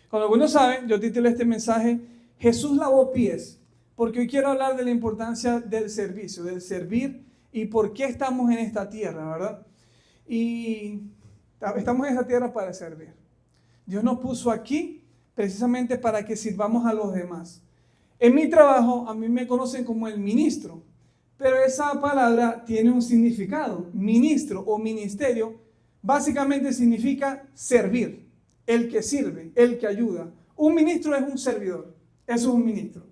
Como algunos saben, yo titulé este mensaje Jesús lavó pies, porque hoy quiero hablar de la importancia del servicio, del servir y por qué estamos en esta tierra, ¿verdad? Y estamos en esta tierra para servir. Dios nos puso aquí precisamente para que sirvamos a los demás. En mi trabajo, a mí me conocen como el ministro, pero esa palabra tiene un significado. Ministro o ministerio básicamente significa servir, el que sirve, el que ayuda. Un ministro es un servidor, eso es un ministro.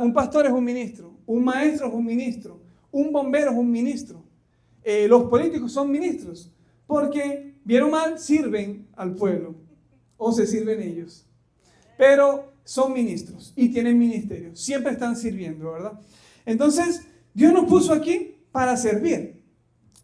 Un pastor es un ministro, un maestro es un ministro, un bombero es un ministro. Los políticos son ministros, porque bien o mal sirven al pueblo, o se sirven ellos. Pero son ministros y tienen ministerios, siempre están sirviendo, ¿verdad? Entonces, Dios nos puso aquí para servir.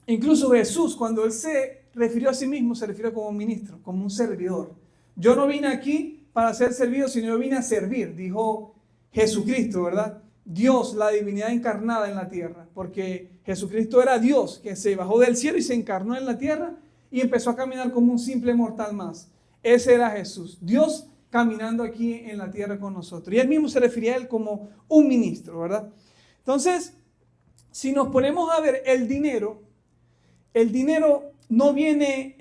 Incluso Jesús, cuando Él se refirió a sí mismo, se refirió como un ministro, como un servidor. Yo no vine aquí para ser servido, sino yo vine a servir, dijo Jesucristo, ¿verdad? Dios, la divinidad encarnada en la tierra, porque Jesucristo era Dios, que se bajó del cielo y se encarnó en la tierra y empezó a caminar como un simple mortal más. Ese era Jesús, Dios caminando aquí en la tierra con nosotros. Y Él mismo se refería a Él como un ministro, ¿verdad? Entonces, si nos ponemos a ver el dinero no viene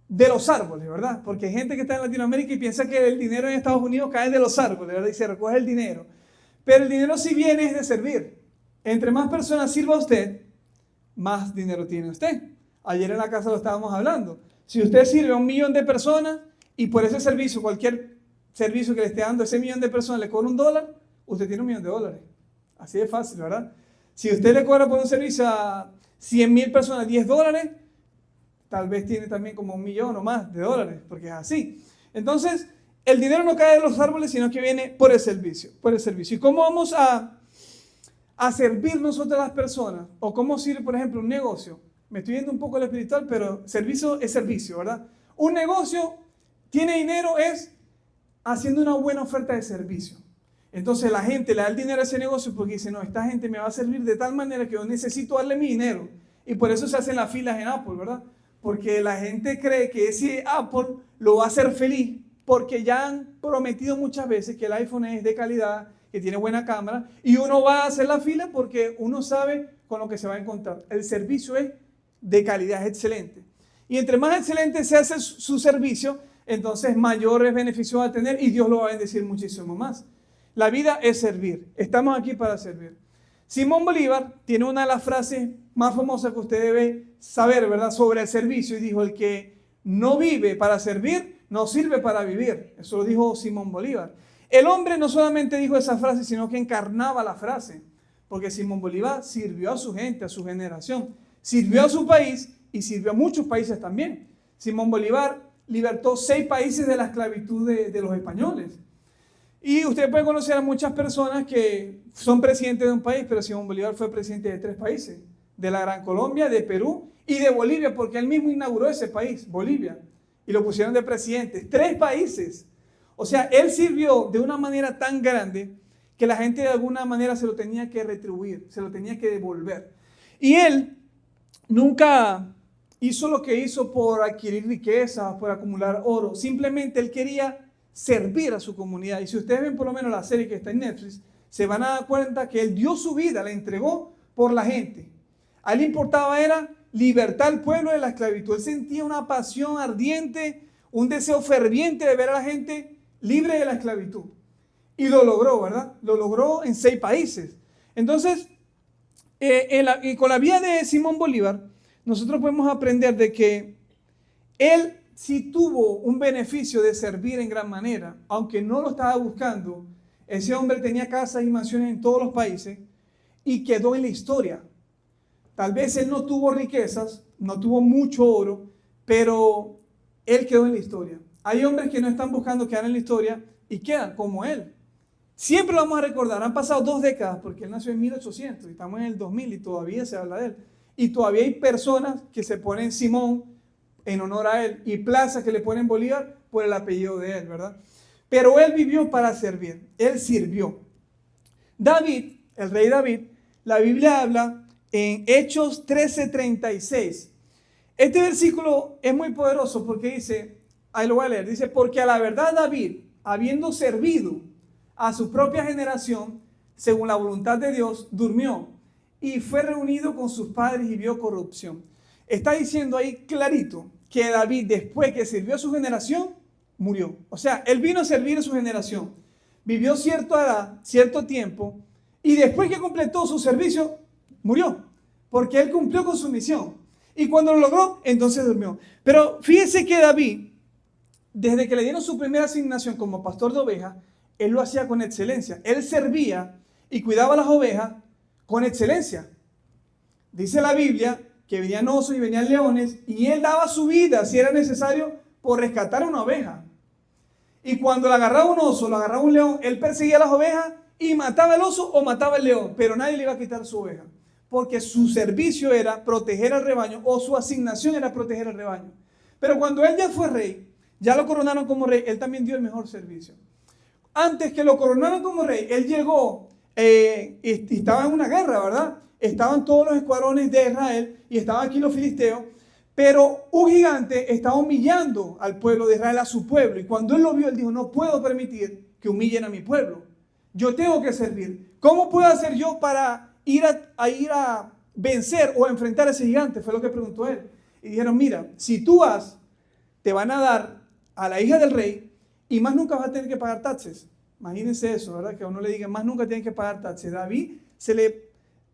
de los árboles, ¿verdad? Porque hay gente que está en Latinoamérica y piensa que el dinero en Estados Unidos cae de los árboles, ¿verdad? Y se recoge el dinero. Pero el dinero sí viene es de servir. Entre más personas sirva usted, más dinero tiene usted. Ayer en la casa lo estábamos hablando. Si usted sirve a 1 millón de personas y por ese servicio, cualquier servicio que le esté dando a ese 1 millón de personas le cobra $1, usted tiene $1 millón. Así de fácil, ¿verdad? Si usted le cobra por un servicio a 100,000 personas $10, tal vez tiene también como 1 millón o más de dólares, porque es así. Entonces, el dinero no cae de los árboles, sino que viene por el servicio, ¿Y cómo vamos a servir nosotros a las personas? ¿O cómo sirve, por ejemplo, un negocio? Me estoy yendo un poco al espiritual, pero servicio es servicio, ¿verdad? Un negocio tiene dinero es haciendo una buena oferta de servicio. Entonces la gente le da el dinero a ese negocio porque dice, no, esta gente me va a servir de tal manera que yo necesito darle mi dinero. Y por eso se hacen las filas en Apple, ¿verdad? Porque la gente cree que ese Apple lo va a hacer feliz porque ya han prometido muchas veces que el iPhone es de calidad, que tiene buena cámara, y uno va a hacer la fila porque uno sabe con lo que se va a encontrar. El servicio es de calidad, es excelente. Y entre más excelente se hace su servicio, entonces mayores beneficios va a tener y Dios lo va a bendecir muchísimo más. La vida es servir. Estamos aquí para servir. Simón Bolívar tiene una de las frases más famosas que usted debe saber, ¿verdad? Sobre el servicio. Y dijo, el que no vive para servir, no sirve para vivir. Eso lo dijo Simón Bolívar. El hombre no solamente dijo esa frase, sino que encarnaba la frase. Porque Simón Bolívar sirvió a su gente, a su generación. Sirvió a su país y sirvió a muchos países también. Simón Bolívar libertó 6 países de la esclavitud de los españoles. Y usted puede conocer a muchas personas que son presidentes de un país, pero Simón Bolívar fue presidente de 3 países, de la Gran Colombia, de Perú y de Bolivia, porque él mismo inauguró ese país, Bolivia, y lo pusieron de presidente. 3 países. O sea, él sirvió de una manera tan grande que la gente de alguna manera se lo tenía que retribuir, se lo tenía que devolver. Y él nunca hizo lo que hizo por adquirir riquezas, por acumular oro. Simplemente él quería servir a su comunidad. Y si ustedes ven por lo menos la serie que está en Netflix, se van a dar cuenta que él dio su vida, la entregó por la gente. A él le importaba era libertar al pueblo de la esclavitud. Él sentía una pasión ardiente, un deseo ferviente de ver a la gente libre de la esclavitud. Y lo logró, ¿verdad? Lo logró en 6 países. Entonces, con la vida de Simón Bolívar, nosotros podemos aprender de que él sí tuvo un beneficio de servir en gran manera, aunque no lo estaba buscando. Ese hombre tenía casas y mansiones en todos los países y quedó en la historia. Tal vez él no tuvo riquezas, no tuvo mucho oro, pero él quedó en la historia. Hay hombres que no están buscando quedar en la historia y quedan como él. Siempre lo vamos a recordar. Han pasado 2 décadas porque él nació en 1800 y estamos en el 2000 y todavía se habla de él. Y todavía hay personas que se ponen Simón en honor a él y plazas que le ponen Bolívar por el apellido de él, ¿verdad? Pero él vivió para servir. Él sirvió. David, el rey David, la Biblia habla en Hechos 13:36. Este versículo es muy poderoso porque dice, Ahí lo voy a leer. Dice, porque a la verdad David, habiendo servido a su propia generación, según la voluntad de Dios, durmió y fue reunido con sus padres y vio corrupción. Está diciendo ahí clarito que David, después que sirvió a su generación, murió. O sea, él vino a servir a su generación, vivió cierta edad, cierto tiempo, y después que completó su servicio, murió, porque él cumplió con su misión. Y cuando lo logró, entonces durmió. Pero fíjese que David, desde que le dieron su primera asignación como pastor de ovejas, él lo hacía con excelencia. Él servía y cuidaba las ovejas con excelencia. Dice la Biblia que venían osos y venían leones, y él daba su vida, si era necesario, por rescatar una oveja. Y cuando le agarraba un oso, lo agarraba un león, él perseguía a las ovejas y mataba el oso o mataba el león, pero nadie le iba a quitar su oveja, porque su servicio era proteger al rebaño, o su asignación era proteger al rebaño. Pero cuando él ya fue rey, ya lo coronaron como rey, él también dio el mejor servicio. Antes que lo coronaran como rey, él llegó y estaba en una guerra, ¿verdad? Estaban todos los escuadrones de Israel y estaban aquí los filisteos, pero un gigante estaba humillando al pueblo de Israel, a su pueblo. Y cuando él lo vio, él dijo, no puedo permitir que humillen a mi pueblo. Yo tengo que servir. ¿Cómo puedo hacer yo para ir a vencer o a enfrentar a ese gigante? Fue lo que preguntó él. Y dijeron, mira, si tú vas, te van a dar a la hija del rey y más nunca vas a tener que pagar taxes. Imagínense eso, ¿verdad? Que a uno le digan, más nunca tienen que pagar taxes. David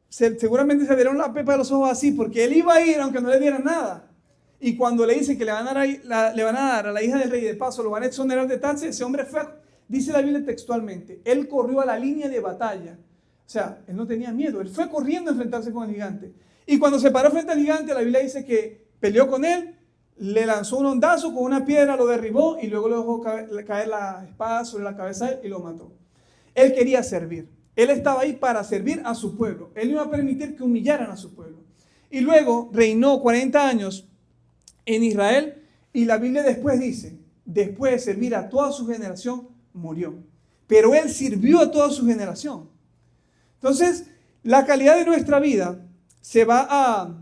seguramente se le dieron la pepa de los ojos así, porque él iba a ir aunque no le dieran nada. Y cuando le dicen que le van a dar a la hija del rey, de paso lo van a exonerar de taxes, ese hombre fue, dice la Biblia textualmente, él corrió a la línea de batalla. O sea, él no tenía miedo, él fue corriendo a enfrentarse con el gigante. Y cuando se paró frente al gigante, la Biblia dice que peleó con él, le lanzó un hondazo con una piedra, lo derribó y luego le dejó caer la espada sobre la cabeza de él y lo mató. Él quería servir. Él estaba ahí para servir a su pueblo. Él no iba a permitir que humillaran a su pueblo. Y luego reinó 40 años en Israel, y la Biblia después dice, después de servir a toda su generación, murió. Pero él sirvió a toda su generación. Entonces, la calidad de nuestra vida se va a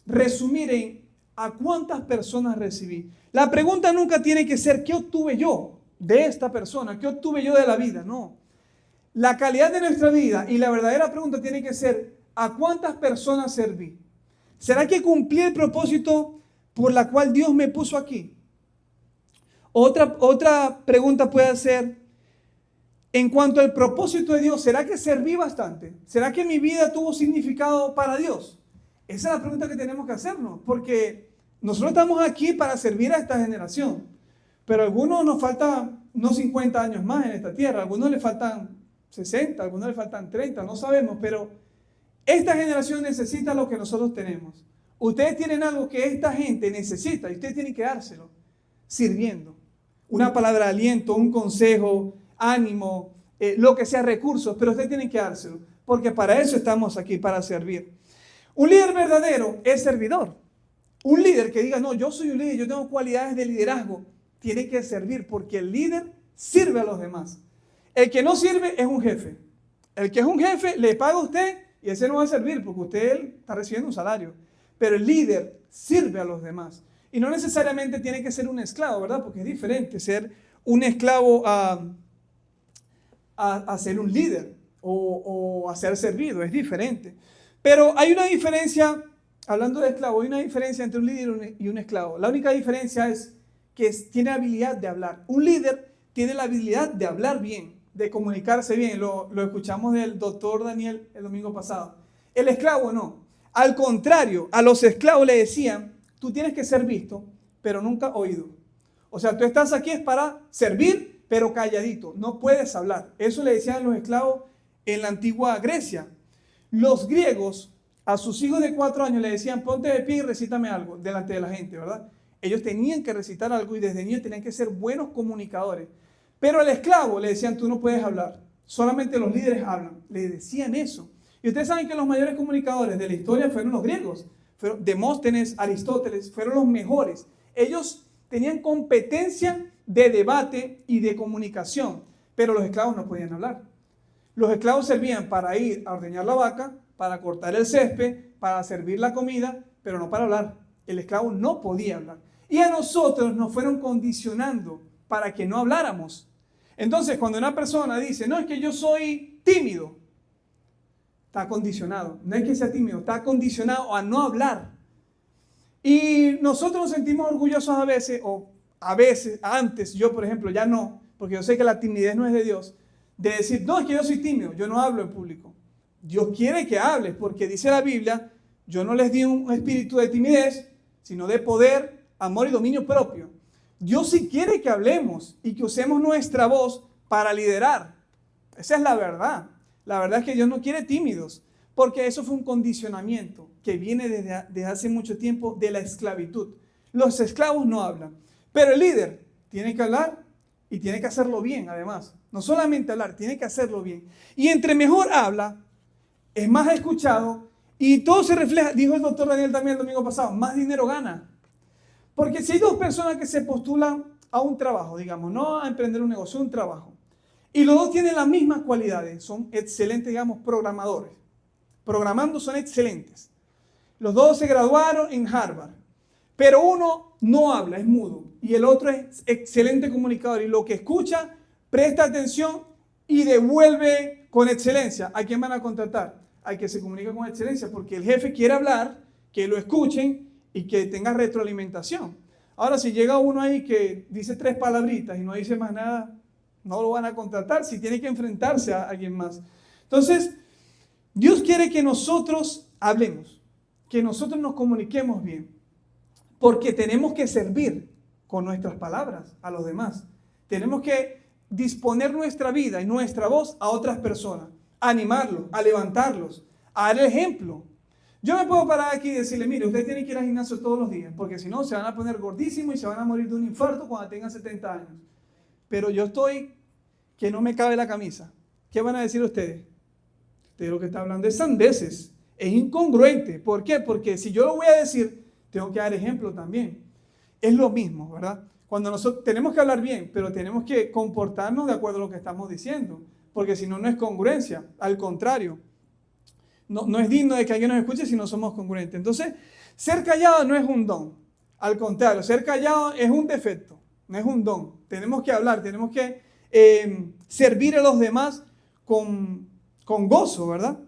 resumir en a cuántas personas recibí. La pregunta nunca tiene que ser, ¿qué obtuve yo de esta persona? ¿Qué obtuve yo de la vida? No. La calidad de nuestra vida y la verdadera pregunta tiene que ser, ¿a cuántas personas serví? ¿Será que cumplí el propósito por la cual Dios me puso aquí? Otra pregunta puede ser, en cuanto al propósito de Dios, ¿será que serví bastante? ¿Será que mi vida tuvo significado para Dios? Esa es la pregunta que tenemos que hacernos, porque nosotros estamos aquí para servir a esta generación, pero a algunos nos faltan no 50 años más en esta tierra, a algunos le faltan 60, a algunos le faltan 30, no sabemos, pero esta generación necesita lo que nosotros tenemos. Ustedes tienen algo que esta gente necesita y ustedes tienen que dárselo, sirviendo. Una palabra de aliento, un consejo, ánimo, lo que sea, recursos, pero ustedes tienen que dárselo, porque para eso estamos aquí, para servir. Un líder verdadero es servidor. Un líder que diga, no, yo soy un líder, yo tengo cualidades de liderazgo, tiene que servir, porque el líder sirve a los demás. El que no sirve es un jefe. El que es un jefe le paga a usted y ese no va a servir porque usted está recibiendo un salario. Pero el líder sirve a los demás. Y no necesariamente tiene que ser un esclavo, ¿verdad? Porque es diferente ser un esclavo a ser un líder o a ser servido. Es diferente. Pero hay una diferencia, hablando de esclavo, hay una diferencia entre un líder y un esclavo. La única diferencia es que tiene habilidad de hablar. Un líder tiene la habilidad de hablar bien, de comunicarse bien. Lo escuchamos del doctor Daniel el domingo pasado. El esclavo no. Al contrario, a los esclavos le decían, tú tienes que ser visto, pero nunca oído. O sea, tú estás aquí es para servir, pero calladito, no puedes hablar. Eso le decían los esclavos en la antigua Grecia. Los griegos a sus hijos de 4 años le decían, ponte de pie y recítame algo delante de la gente, ¿verdad? Ellos tenían que recitar algo y desde niños tenían que ser buenos comunicadores. Pero al esclavo le decían, tú no puedes hablar, solamente los líderes hablan. Le decían eso. Y ustedes saben que los mayores comunicadores de la historia fueron los griegos. Demóstenes, Aristóteles, fueron los mejores. Ellos tenían competencia de debate y de comunicación, pero los esclavos no podían hablar. Los esclavos servían para ir a ordeñar la vaca, para cortar el césped, para servir la comida, pero no para hablar. El esclavo no podía hablar. Y a nosotros nos fueron condicionando para que no habláramos. Entonces, cuando una persona dice, no, es que yo soy tímido, está condicionado. No es que sea tímido, está condicionado a no hablar. Y nosotros nos sentimos orgullosos a veces, o a veces, antes, yo por ejemplo, ya no, porque yo sé que la timidez no es de Dios, de decir, no, es que yo soy tímido, yo no hablo en público. Dios quiere que hables, porque dice la Biblia, yo no les di un espíritu de timidez, sino de poder, amor y dominio propio. Dios sí quiere que hablemos y que usemos nuestra voz para liderar. Esa es la verdad. La verdad es que Dios no quiere tímidos, porque eso fue un condicionamiento que viene desde hace mucho tiempo de la esclavitud. Los esclavos no hablan, pero el líder tiene que hablar y tiene que hacerlo bien, además. No solamente hablar, tiene que hacerlo bien. Y entre mejor habla, es más escuchado y todo se refleja, dijo el doctor Daniel también el domingo pasado, más dinero gana. Porque si hay dos personas que se postulan a un trabajo, digamos, no a emprender un negocio, un trabajo, y los dos tienen las mismas cualidades, son excelentes, digamos, programadores. Programando son excelentes. Los dos se graduaron en Harvard, pero uno no habla, es mudo, y el otro es excelente comunicador, y lo que escucha, presta atención y devuelve con excelencia. ¿A quién van a contratar? Al que se comunica con excelencia, porque el jefe quiere hablar, que lo escuchen y que tenga retroalimentación. Ahora, si llega uno ahí que dice 3 palabritas y no dice más nada, no lo van a contratar si tiene que enfrentarse a alguien más. Entonces, Dios quiere que nosotros hablemos, que nosotros nos comuniquemos bien, porque tenemos que servir con nuestras palabras a los demás. Tenemos que disponer nuestra vida y nuestra voz a otras personas, a animarlos, a levantarlos, a dar el ejemplo. Yo me puedo parar aquí y decirle, mire, usted tiene que ir al gimnasio todos los días, porque si no se van a poner gordísimos y se van a morir de un infarto cuando tengan 70 años. Pero yo estoy que no me cabe la camisa. ¿Qué van a decir ustedes? Usted lo que está hablando es sandeces, es incongruente. ¿Por qué? Porque si yo lo voy a decir, tengo que dar ejemplo también. Es lo mismo, ¿verdad? Cuando nosotros tenemos que hablar bien, pero tenemos que comportarnos de acuerdo a lo que estamos diciendo, porque si no, no es congruencia. Al contrario. No es digno de que alguien nos escuche si no somos congruentes. Entonces, ser callado no es un don. Al contrario, ser callado es un defecto, no es un don. Tenemos que hablar, tenemos que servir a los demás con gozo, ¿verdad?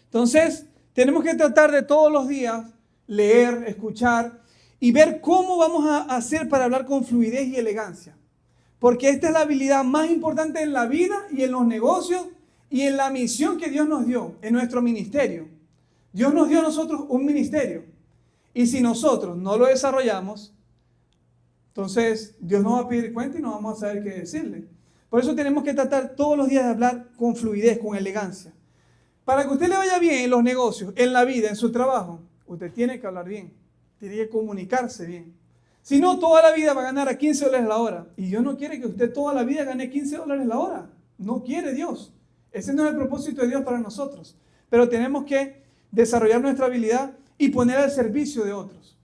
Entonces, tenemos que tratar de todos los días leer, escuchar y ver cómo vamos a hacer para hablar con fluidez y elegancia. Porque esta es la habilidad más importante en la vida y en los negocios y en la misión que Dios nos dio en nuestro ministerio. Dios nos dio a nosotros un ministerio. Y si nosotros no lo desarrollamos, entonces Dios nos va a pedir cuenta y no vamos a saber qué decirle. Por eso tenemos que tratar todos los días de hablar con fluidez, con elegancia. Para que a usted le vaya bien en los negocios, en la vida, en su trabajo, usted tiene que hablar bien, tiene que comunicarse bien. Si no, toda la vida va a ganar a $15 la hora. Y Dios no quiere que usted toda la vida gane $15 la hora. No quiere Dios. Ese no es el propósito de Dios para nosotros. Pero tenemos que desarrollar nuestra habilidad y poner al servicio de otros.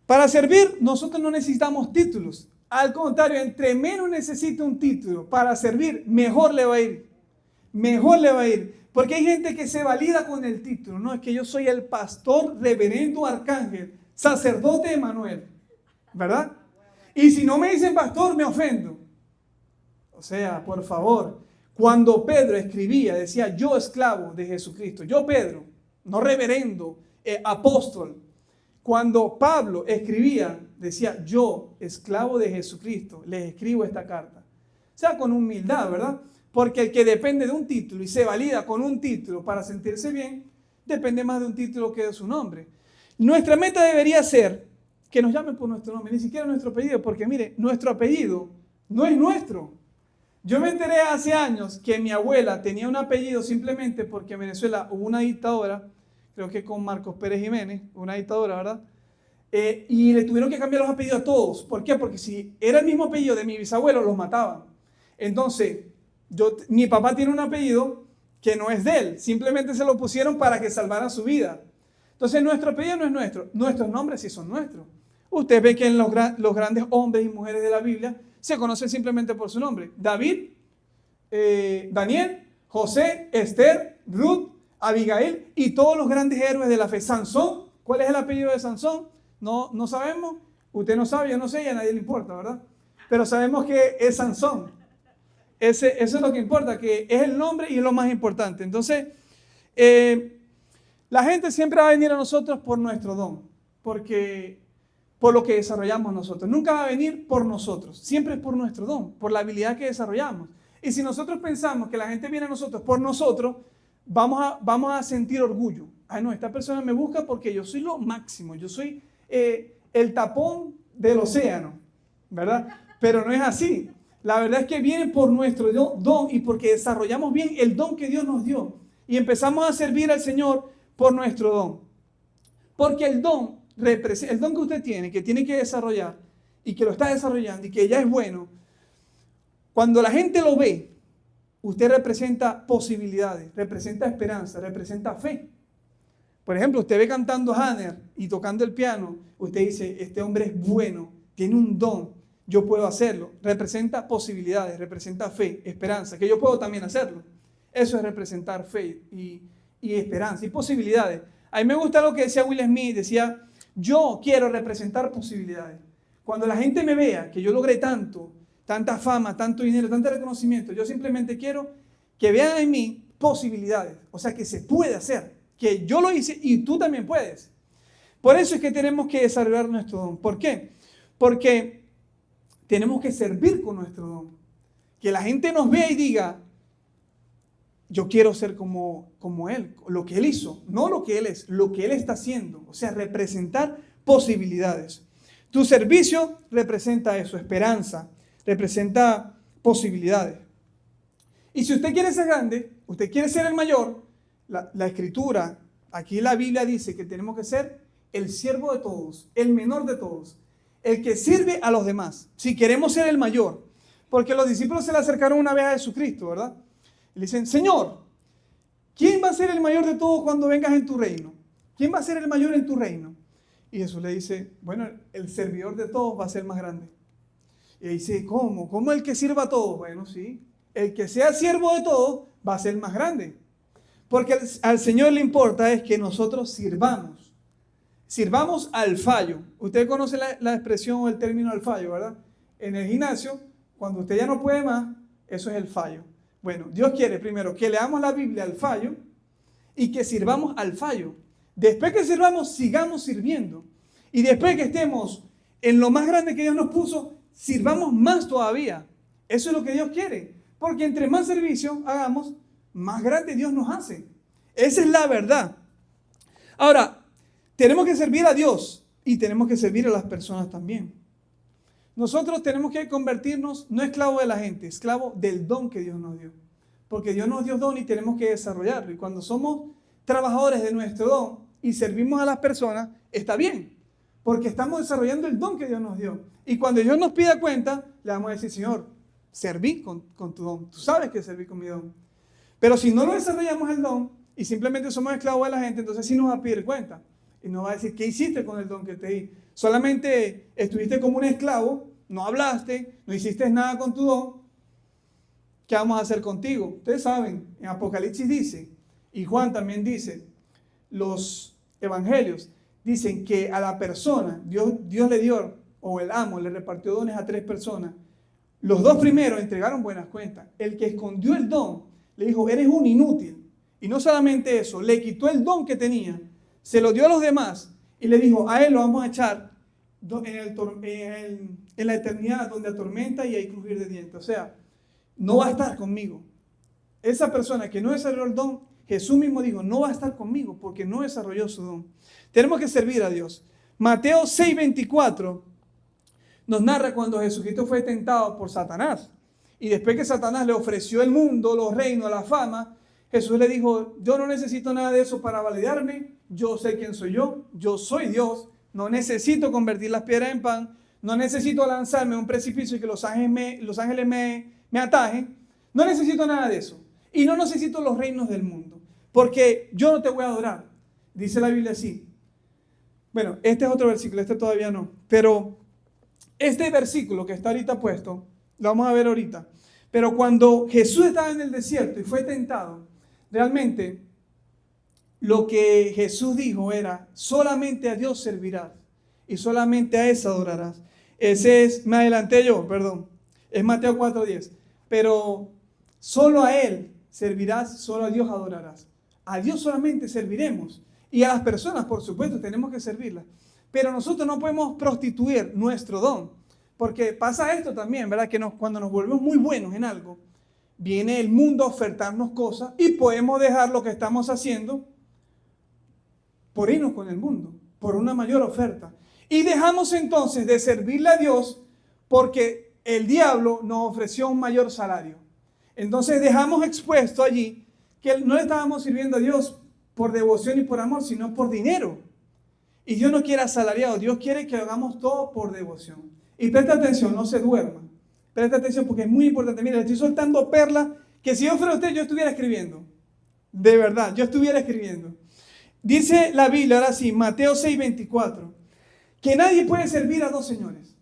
Para servir, nosotros no necesitamos títulos. Al contrario, entre menos necesite un título para servir, mejor le va a ir. Mejor le va a ir. Porque hay gente que se valida con el título. No, es que yo soy el pastor, reverendo arcángel, sacerdote Emanuel. ¿Verdad? Y si no me dicen pastor, me ofendo. O sea, por favor. Cuando Pedro escribía, decía, yo esclavo de Jesucristo. Yo Pedro, no reverendo, apóstol. Cuando Pablo escribía, decía, yo esclavo de Jesucristo, les escribo esta carta. O sea, con humildad, ¿verdad? Porque el que depende de un título y se valida con un título para sentirse bien, depende más de un título que de su nombre. Nuestra meta debería ser que nos llamen por nuestro nombre, ni siquiera nuestro apellido, porque mire, nuestro apellido no es nuestro. Yo me enteré hace años que mi abuela tenía un apellido simplemente porque en Venezuela hubo una dictadura, creo que con Marcos Pérez Jiménez, una dictadura, ¿verdad? Y le tuvieron que cambiar los apellidos a todos. ¿Por qué? Porque si era el mismo apellido de mi bisabuelo, los mataban. Entonces, mi papá tiene un apellido que no es de él, simplemente se lo pusieron para que salvara su vida. Entonces, nuestro apellido no es nuestro, nuestros nombres sí son nuestros. Usted ve que en los grandes hombres y mujeres de la Biblia se conocen simplemente por su nombre. David, Daniel, José, Esther, Ruth, Abigail y todos los grandes héroes de la fe. Sansón, ¿cuál es el apellido de Sansón? No sabemos. Usted no sabe, yo no sé y a nadie le importa, ¿verdad? Pero sabemos que es Sansón. Eso es lo que importa, que es el nombre y es lo más importante. Entonces, la gente siempre va a venir a nosotros por nuestro don, por lo que desarrollamos nosotros. Nunca va a venir por nosotros, siempre es por nuestro don, por la habilidad que desarrollamos. Y si nosotros pensamos que la gente viene a nosotros por nosotros, vamos a sentir orgullo. Ay, no, esta persona me busca porque yo soy lo máximo, yo soy el tapón del océano, ¿verdad? Pero no es así. La verdad es que vienen por nuestro don y porque desarrollamos bien el don que Dios nos dio. Y empezamos a servir al Señor por nuestro don. Porque el don que usted tiene, que tiene que desarrollar y que lo está desarrollando y que ya es bueno, cuando la gente lo ve, usted representa posibilidades, representa esperanza, representa fe. Por ejemplo, usted ve cantando Hanner y tocando el piano, usted dice, este hombre es bueno, tiene un don, yo puedo hacerlo. Representa posibilidades, representa fe, esperanza, que yo puedo también hacerlo. Eso es representar fe y esperanza y posibilidades. A mí me gusta lo que decía Will Smith, decía, yo quiero representar posibilidades. Cuando la gente me vea que yo logré tanto, tanta fama, tanto dinero, tanto reconocimiento, yo simplemente quiero que vean en mí posibilidades. O sea, que se puede hacer, que yo lo hice y tú también puedes. Por eso es que tenemos que desarrollar nuestro don. ¿Por qué? Porque tenemos que servir con nuestro don. Que la gente nos vea y diga, yo quiero ser como él, lo que él hizo, no lo que él es, lo que él está haciendo. O sea, representar posibilidades. Tu servicio representa eso, esperanza, representa posibilidades. Y si usted quiere ser grande, usted quiere ser el mayor, la escritura, aquí la Biblia dice que tenemos que ser el siervo de todos, el menor de todos, el que sirve a los demás, si queremos ser el mayor. Porque los discípulos se le acercaron una vez a Jesucristo, ¿verdad? Y le dicen, Señor, ¿quién va a ser el mayor de todos cuando vengas en tu reino? ¿Quién va a ser el mayor en tu reino? Y Jesús le dice, bueno, el servidor de todos va a ser más grande. Y dice, ¿cómo? ¿Cómo el que sirva a todos? Bueno, sí, el que sea siervo de todos va a ser más grande. Porque al Señor le importa es que nosotros sirvamos al fallo. Usted conoce la expresión o el término al fallo, ¿verdad? En el gimnasio, cuando usted ya no puede más, eso es el fallo. Bueno, Dios quiere primero que leamos la Biblia al fallo y que sirvamos al fallo. Después que sirvamos, sigamos sirviendo. Y después que estemos en lo más grande que Dios nos puso, sirvamos más todavía. Eso es lo que Dios quiere. Porque entre más servicio hagamos, más grande Dios nos hace. Esa es la verdad. Ahora, tenemos que servir a Dios y tenemos que servir a las personas también. Nosotros tenemos que convertirnos no esclavos de la gente, esclavos del don que Dios nos dio. Porque Dios nos dio don y tenemos que desarrollarlo. Y cuando somos trabajadores de nuestro don y servimos a las personas, está bien. Porque estamos desarrollando el don que Dios nos dio. Y cuando Dios nos pida cuenta, le vamos a decir, Señor, serví con tu don. Tú sabes que serví con mi don. Pero si no lo desarrollamos el don y simplemente somos esclavos de la gente, entonces sí nos va a pedir cuenta. Y nos va a decir, ¿qué hiciste con el don que te di? Solamente estuviste como un esclavo, no hablaste, no hiciste nada con tu don. ¿Qué vamos a hacer contigo? Ustedes saben, en Apocalipsis dice, y Juan también dice, los evangelios dicen que a la persona, Dios le dio, o el amo le repartió dones a 3 personas. Los 2 primeros entregaron buenas cuentas. El que escondió el don le dijo, eres un inútil. Y no solamente eso, le quitó el don que tenía, se lo dio a los demás y le dijo, a él lo vamos a echar en la eternidad donde atormenta y hay crujir de dientes. O sea, no va a estar conmigo. Esa persona que no desarrolló el don, Jesús mismo dijo, no va a estar conmigo porque no desarrolló su don. Tenemos que servir a Dios. Mateo 6:24 nos narra cuando Jesucristo fue tentado por Satanás. Y después que Satanás le ofreció el mundo, los reinos, la fama, Jesús le dijo, yo no necesito nada de eso para validarme. Yo sé quién soy yo soy Dios. No necesito convertir las piedras en pan. No necesito lanzarme a un precipicio y que los ángeles me atajen. No necesito nada de eso. Y no necesito los reinos del mundo. Porque yo no te voy a adorar. Dice la Biblia así. Bueno, este es otro versículo, este todavía no. Pero este versículo que está ahorita puesto, lo vamos a ver ahorita. Pero cuando Jesús estaba en el desierto y fue tentado, realmente lo que Jesús dijo era, solamente a Dios servirás. y solamente a ese adorarás. Ese es, me adelanté yo, perdón, es Mateo 4:10. Pero solo a Él servirás, solo a Dios adorarás. A Dios solamente serviremos. Y a las personas, por supuesto, tenemos que servirlas. Pero nosotros no podemos prostituir nuestro don. Porque pasa esto también, ¿verdad? Que cuando nos volvemos muy buenos en algo, viene el mundo a ofertarnos cosas y podemos dejar lo que estamos haciendo por irnos con el mundo, por una mayor oferta. Y dejamos entonces de servirle a Dios porque el diablo nos ofreció un mayor salario. Entonces dejamos expuesto allí que no le estábamos sirviendo a Dios por devoción y por amor, sino por dinero. Y Dios no quiere asalariado, Dios quiere que hagamos todo por devoción. Y presta atención, no se duerma. Presta atención porque es muy importante. Mira, le estoy soltando perlas que si yo fuera usted, yo estuviera escribiendo. De verdad, yo estuviera escribiendo. Dice la Biblia, ahora sí, Mateo 6:24, que nadie puede servir a dos señores.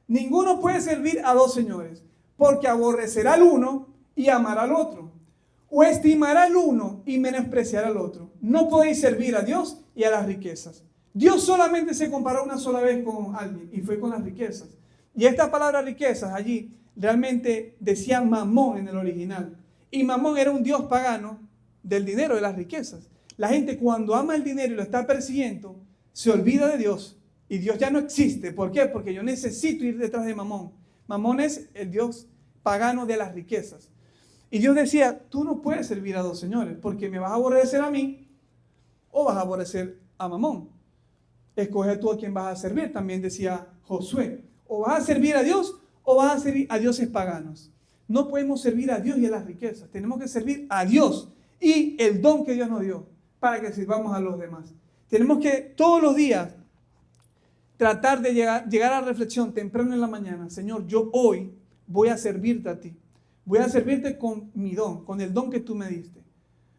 Ninguno puede servir a dos señores, porque aborrecerá al uno y amará al otro, o estimará al uno y menospreciará al otro. No podéis servir a Dios y a las riquezas. Dios solamente se comparó una sola vez con alguien y fue con las riquezas. Y esta palabra riquezas allí realmente decía mamón en el original. Y mamón era un dios pagano del dinero, de las riquezas. La gente cuando ama el dinero y lo está persiguiendo, se olvida de Dios. Y Dios ya no existe. ¿Por qué? Porque yo necesito ir detrás de mamón. Mamón es el dios pagano de las riquezas. Y Dios decía, tú no puedes servir a dos señores, porque me vas a aborrecer a mí o vas a aborrecer a mamón. Escoge tú a quién vas a servir, también decía Josué. O vas a servir a Dios o vas a servir a dioses paganos. No podemos servir a Dios y a las riquezas. Tenemos que servir a Dios y el don que Dios nos dio para que sirvamos a los demás. Tenemos que todos los días tratar de llegar a la reflexión temprano en la mañana. Señor, yo hoy voy a servirte a ti. Voy a servirte con mi don, con el don que tú me diste.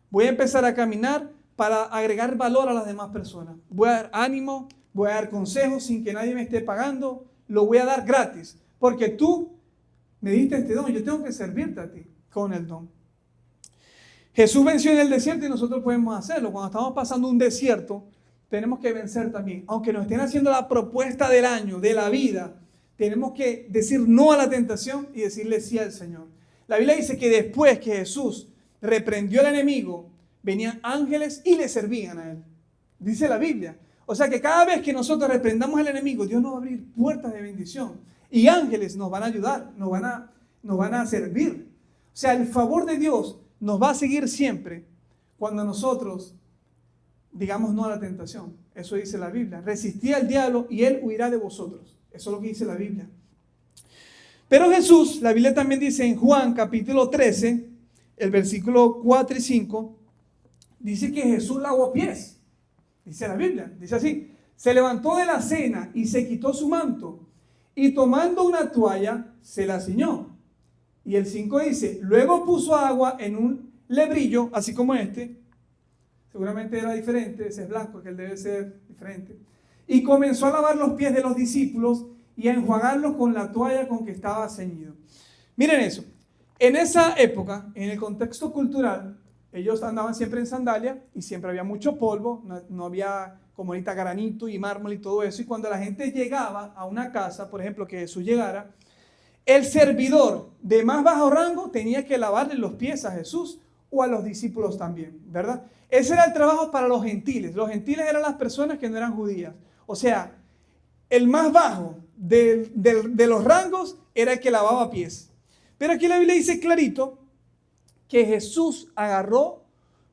Voy a empezar a caminar para agregar valor a las demás personas. Voy a dar ánimo, voy a dar consejos sin que nadie me esté pagando. Lo voy a dar gratis, porque tú me diste este don. Yo tengo que servirte a ti con el don. Jesús venció en el desierto y nosotros podemos hacerlo. Cuando estamos pasando un desierto, tenemos que vencer también. Aunque nos estén haciendo la propuesta del año, de la vida, tenemos que decir no a la tentación y decirle sí al Señor. La Biblia dice que después que Jesús reprendió al enemigo, venían ángeles y le servían a él. Dice la Biblia. O sea que cada vez que nosotros reprendamos al enemigo, Dios nos va a abrir puertas de bendición. Y ángeles nos van a ayudar, nos van a servir. O sea, el favor de Dios nos va a seguir siempre cuando nosotros digamos no a la tentación. Eso dice la Biblia. Resistid al diablo y él huirá de vosotros. Eso es lo que dice la Biblia. Pero Jesús, la Biblia también dice en Juan capítulo 13, el versículo 4 y 5, dice que Jesús lavó pies. Dice la Biblia, dice así, se levantó de la cena y se quitó su manto y tomando una toalla se la ciñó. Y el 5 dice, luego puso agua en un lebrillo, así como este, seguramente era diferente, ese es blanco, que él debe ser diferente, y comenzó a lavar los pies de los discípulos y a enjuagarlos con la toalla con que estaba ceñido. Miren eso, en esa época, en el contexto cultural, ellos andaban siempre en sandalia y siempre había mucho polvo, no había como ahorita granito y mármol y todo eso. Y cuando la gente llegaba a una casa, por ejemplo, que Jesús llegara, el servidor de más bajo rango tenía que lavarle los pies a Jesús o a los discípulos también, ¿verdad? Ese era el trabajo para los gentiles. Los gentiles eran las personas que no eran judías. O sea, el más bajo de los rangos era el que lavaba pies. Pero aquí la Biblia dice clarito que Jesús agarró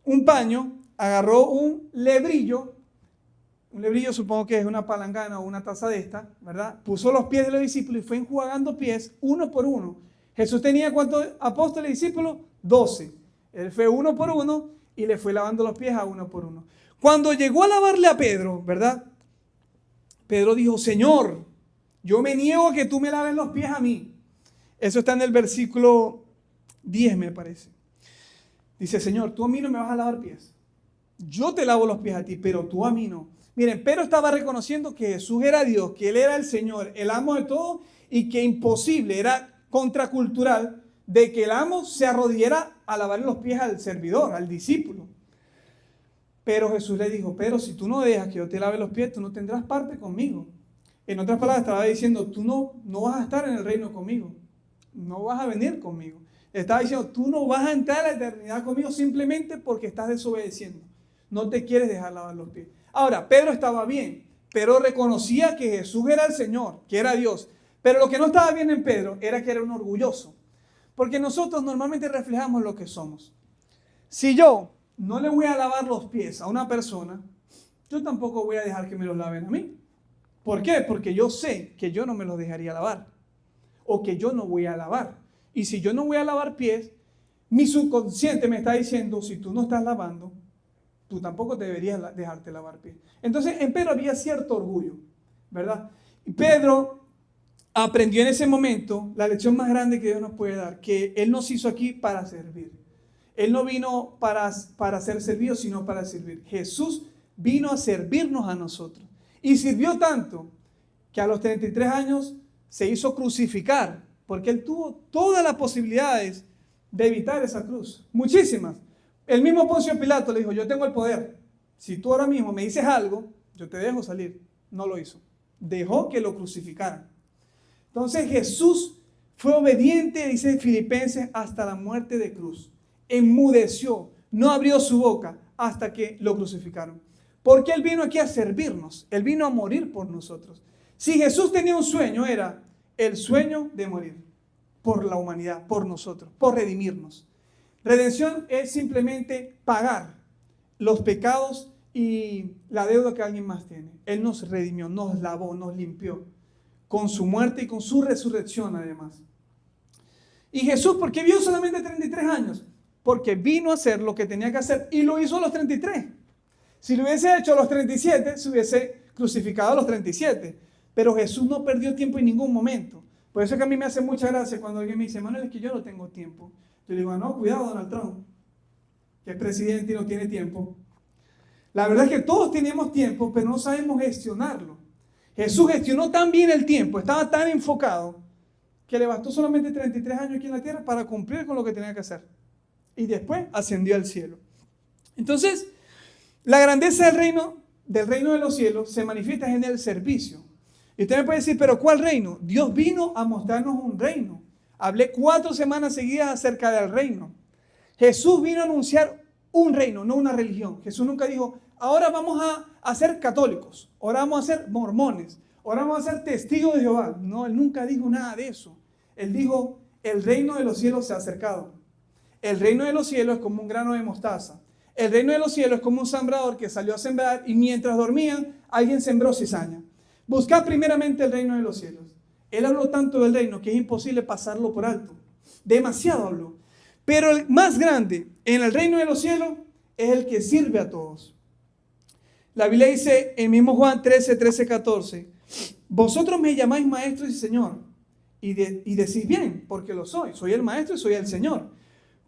un paño, agarró un lebrillo supongo que es una palangana o una taza de esta, ¿verdad? Puso los pies de los discípulos y fue enjuagando pies uno por uno. Jesús tenía ¿cuántos apóstoles y discípulos? 12. Él fue uno por uno y le fue lavando los pies a uno por uno. Cuando llegó a lavarle a Pedro, ¿verdad? Pedro dijo, Señor, yo me niego a que tú me laves los pies a mí. Eso está en el versículo 10, me parece. Dice, Señor, tú a mí no me vas a lavar pies. Yo te lavo los pies a ti, pero tú a mí no. Miren, Pedro estaba reconociendo que Jesús era Dios, que Él era el Señor, el amo de todo, y que imposible, era contracultural, de que el amo se arrodillara a lavarle los pies al servidor, al discípulo. Pero Jesús le dijo, pero si tú no dejas que yo te lave los pies, tú no tendrás parte conmigo. En otras palabras, estaba diciendo, tú no vas a estar en el reino conmigo. No vas a venir conmigo. Estaba diciendo, tú no vas a entrar a la eternidad conmigo simplemente porque estás desobedeciendo. No te quieres dejar lavar los pies. Ahora, Pedro estaba bien. Pedro reconocía que Jesús era el Señor, que era Dios. Pero lo que no estaba bien en Pedro era que era un orgulloso. Porque nosotros normalmente reflejamos lo que somos. Si yo no le voy a lavar los pies a una persona, yo tampoco voy a dejar que me los laven a mí. ¿Por qué? Porque yo sé que yo no me los dejaría lavar. O que yo no voy a lavar. Y si yo no voy a lavar pies, mi subconsciente me está diciendo, si tú no estás lavando, tú tampoco deberías dejarte lavar pies. Entonces en Pedro había cierto orgullo, ¿verdad? Y Pedro aprendió en ese momento la lección más grande que Dios nos puede dar, que Él nos hizo aquí para servir. Él no vino para ser servido, sino para servir. Jesús vino a servirnos a nosotros. Y sirvió tanto que a los 33 años se hizo crucificar, porque Él tuvo todas las posibilidades de evitar esa cruz. Muchísimas. El mismo Poncio Pilato le dijo, yo tengo el poder. Si tú ahora mismo me dices algo, yo te dejo salir. No lo hizo. Dejó que lo crucificaran. Entonces Jesús fue obediente, dice Filipenses, hasta la muerte de cruz. Enmudeció, no abrió su boca hasta que lo crucificaron. Porque Él vino aquí a servirnos. Él vino a morir por nosotros. Si Jesús tenía un sueño, era el sueño de morir por la humanidad, por nosotros, por redimirnos. Redención es simplemente pagar los pecados y la deuda que alguien más tiene. Él nos redimió, nos lavó, nos limpió con su muerte y con su resurrección además. Y Jesús, ¿por qué vivió solamente 33 años? Porque vino a hacer lo que tenía que hacer y lo hizo a los 33. Si lo hubiese hecho a los 37, se hubiese crucificado a los 37. Pero Jesús no perdió tiempo en ningún momento. Por eso es que a mí me hace mucha gracia cuando alguien me dice, Manuel, es que yo no tengo tiempo. Yo le digo, no, cuidado Donald Trump, que es presidente y no tiene tiempo. La verdad es que todos tenemos tiempo, pero no sabemos gestionarlo. Jesús gestionó tan bien el tiempo, estaba tan enfocado, que le bastó solamente 33 años aquí en la tierra para cumplir con lo que tenía que hacer. Y después ascendió al cielo. Entonces, la grandeza del reino de los cielos se manifiesta en el servicio. Y usted me puede decir, ¿pero cuál reino? Dios vino a mostrarnos un reino. Hablé 4 semanas seguidas acerca del reino. Jesús vino a anunciar un reino, no una religión. Jesús nunca dijo, ahora vamos a ser católicos, ahora vamos a ser mormones, ahora vamos a ser testigos de Jehová. No, Él nunca dijo nada de eso. Él dijo, el reino de los cielos se ha acercado. El reino de los cielos es como un grano de mostaza. El reino de los cielos es como un sembrador que salió a sembrar y mientras dormían, alguien sembró cizaña. Buscad primeramente el reino de los cielos. Él habló tanto del reino que es imposible pasarlo por alto. Demasiado habló. Pero el más grande en el reino de los cielos es el que sirve a todos. La Biblia dice en mismo Juan 13, 14, vosotros me llamáis maestro y señor, y decís bien, porque lo soy. Soy el maestro y soy el señor.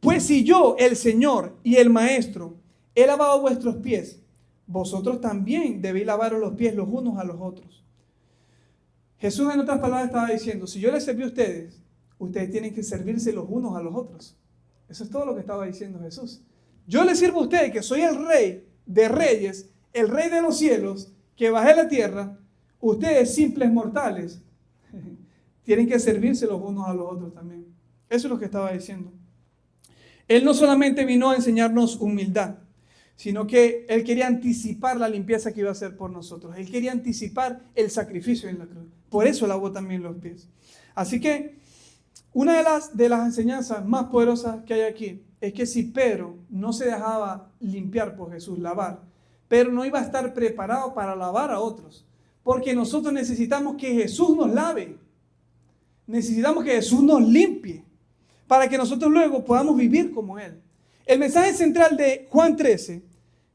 Pues si yo, el señor y el maestro, he lavado vuestros pies, vosotros también debéis lavaros los pies los unos a los otros. Jesús en otras palabras estaba diciendo, si yo les serví a ustedes, ustedes tienen que servirse los unos a los otros. Eso es todo lo que estaba diciendo Jesús. Yo les sirvo a ustedes, que soy el rey de reyes, el rey de los cielos, que bajé a la tierra. Ustedes, simples mortales, tienen que servirse los unos a los otros también. Eso es lo que estaba diciendo. Él no solamente vino a enseñarnos humildad, sino que Él quería anticipar la limpieza que iba a hacer por nosotros. Él quería anticipar el sacrificio en la cruz. Por eso lavó también los pies. Así que una de las enseñanzas más poderosas que hay aquí es que si Pedro no se dejaba limpiar por Jesús, lavar, Pedro no iba a estar preparado para lavar a otros. Porque nosotros necesitamos que Jesús nos lave. Necesitamos que Jesús nos limpie para que nosotros luego podamos vivir como Él. El mensaje central de Juan 13,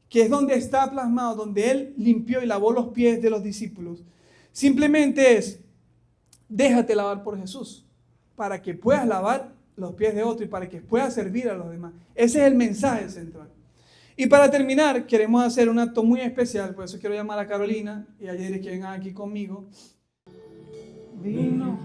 que es donde está plasmado, donde Él limpió y lavó los pies de los discípulos, simplemente es, déjate lavar por Jesús, para que puedas lavar los pies de otro y para que puedas servir a los demás. Ese es el mensaje central. Y para terminar, queremos hacer un acto muy especial, por eso quiero llamar a Carolina y a Yeri que vengan aquí conmigo. Vino.